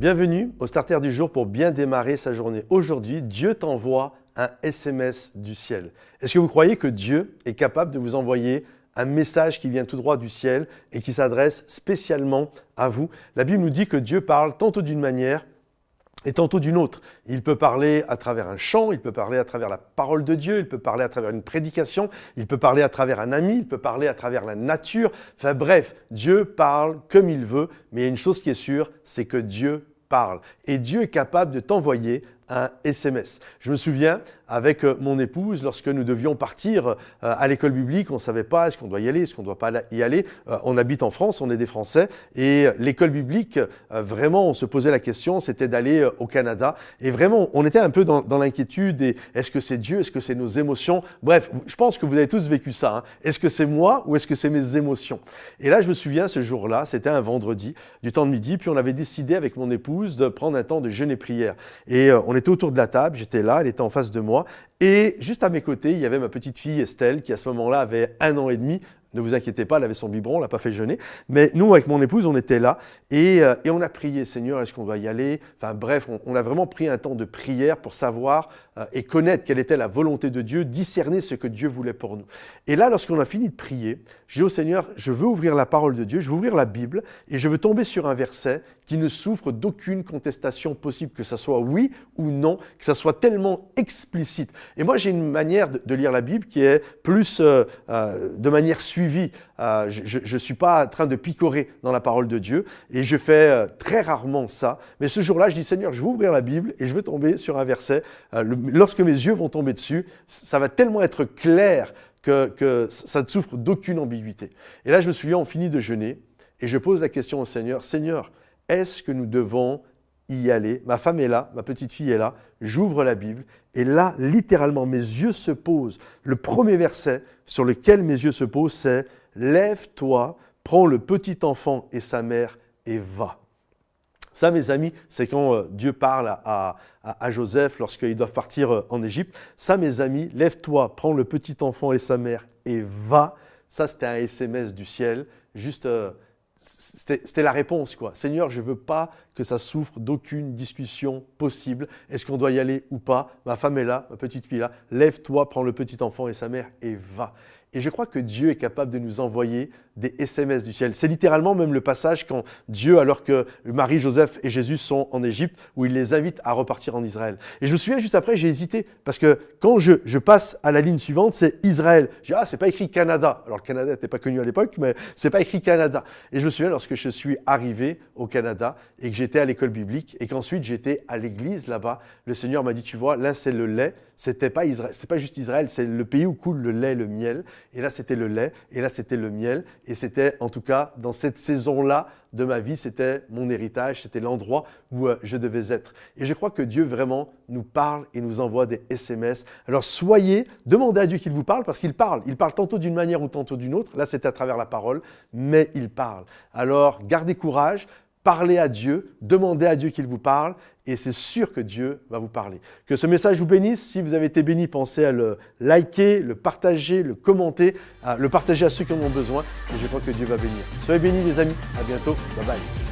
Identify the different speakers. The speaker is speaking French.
Speaker 1: Bienvenue au Starter du jour pour bien démarrer sa journée. Aujourd'hui, Dieu t'envoie un SMS du ciel. Est-ce que vous croyez que Dieu est capable de vous envoyer un message qui vient tout droit du ciel et qui s'adresse spécialement à vous? La Bible nous dit que Dieu parle tantôt d'une manière et tantôt d'une autre. Il peut parler à travers un chant, il peut parler à travers la parole de Dieu, il peut parler à travers une prédication, il peut parler à travers un ami, il peut parler à travers la nature. Enfin bref, Dieu parle comme il veut, mais il y a une chose qui est sûre, c'est que Dieu parle. Et Dieu est capable de t'envoyer un SMS. Je me souviens avec mon épouse, lorsque nous devions partir à l'école biblique, on ne savait pas est-ce qu'on doit y aller, est-ce qu'on ne doit pas y aller. On habite en France, on est des Français, et l'école biblique, vraiment, on se posait la question, c'était d'aller au Canada. Et vraiment, on était un peu dans l'inquiétude, et est-ce que c'est Dieu, est-ce que c'est nos émotions? Bref, je pense que vous avez tous vécu ça. Est-ce que c'est moi ou est-ce que c'est mes émotions? Et là, je me souviens, ce jour-là, c'était un vendredi, du temps de midi, puis on avait décidé avec mon épouse de prendre un temps de jeûne et prière. Et on était autour de la table, j'étais là, elle était en face de moi. Et juste à mes côtés, il y avait ma petite fille Estelle qui à ce moment-là avait 1 an et demi. Ne vous inquiétez pas, elle avait son biberon, on ne l'a pas fait jeûner. Mais nous, avec mon épouse, on était là et on a prié, Seigneur, est-ce qu'on doit y aller? Enfin bref, on a vraiment pris un temps de prière pour savoir et connaître quelle était la volonté de Dieu, discerner ce que Dieu voulait pour nous. Et là, lorsqu'on a fini de prier, j'ai dit au Seigneur, je veux ouvrir la parole de Dieu, je veux ouvrir la Bible et je veux tomber sur un verset qui ne souffre d'aucune contestation possible, que ça soit oui ou non, que ça soit tellement explicite. Et moi, j'ai une manière de lire la Bible qui est plus de manière suivie. Je ne suis pas en train de picorer dans la parole de Dieu et je fais très rarement ça. Mais ce jour-là, je dis Seigneur, je veux ouvrir la Bible et je veux tomber sur un verset. Lorsque mes yeux vont tomber dessus, ça va tellement être clair que ça ne souffre d'aucune ambiguïté. Et là, je me souviens, on finit de jeûner et je pose la question au Seigneur, Seigneur, est-ce que nous devons y aller? Ma femme est là, ma petite fille est là, j'ouvre la Bible et là, littéralement, mes yeux se posent. Le premier verset sur lequel mes yeux se posent, c'est « Lève-toi, prends le petit enfant et sa mère et va ». Ça, mes amis, c'est quand Dieu parle à Joseph lorsqu'ils doivent partir en Égypte. Ça, mes amis, lève-toi, prends le petit enfant et sa mère et va. Ça, c'était un SMS du ciel. Juste, c'était la réponse, quoi. Seigneur, je ne veux pas que ça souffre d'aucune discussion possible. Est-ce qu'on doit y aller ou pas? Ma femme est là, ma petite fille est là. Lève-toi, prends le petit enfant et sa mère et va. Et je crois que Dieu est capable de nous envoyer des SMS du ciel. C'est littéralement même le passage quand Dieu, alors que Marie, Joseph et Jésus sont en Égypte, où il les invite à repartir en Israël. Et je me souviens juste après, j'ai hésité, parce que quand je passe à la ligne suivante, c'est Israël. Je dis, c'est pas écrit Canada. Alors le Canada n'était pas connu à l'époque, mais c'est pas écrit Canada. Et je me souviens lorsque je suis arrivé au Canada et que j'étais à l'école biblique et qu'ensuite j'étais à l'église là-bas, le Seigneur m'a dit, tu vois, là c'est le lait. C'était pas Israël, c'est pas juste Israël, c'est le pays où coule le lait et le miel. Et là, c'était le lait, et là, c'était le miel. Et c'était, en tout cas, dans cette saison-là de ma vie, c'était mon héritage, c'était l'endroit où je devais être. Et je crois que Dieu vraiment nous parle et nous envoie des SMS. Alors demandez à Dieu qu'il vous parle, parce qu'il parle. Il parle tantôt d'une manière ou tantôt d'une autre. Là, c'était à travers la parole, mais il parle. Alors, gardez courage. Parlez à Dieu, demandez à Dieu qu'il vous parle et c'est sûr que Dieu va vous parler. Que ce message vous bénisse. Si vous avez été béni, pensez à le liker, le partager, le commenter, le partager à ceux qui en ont besoin et je crois que Dieu va bénir. Soyez bénis les amis, à bientôt, bye bye.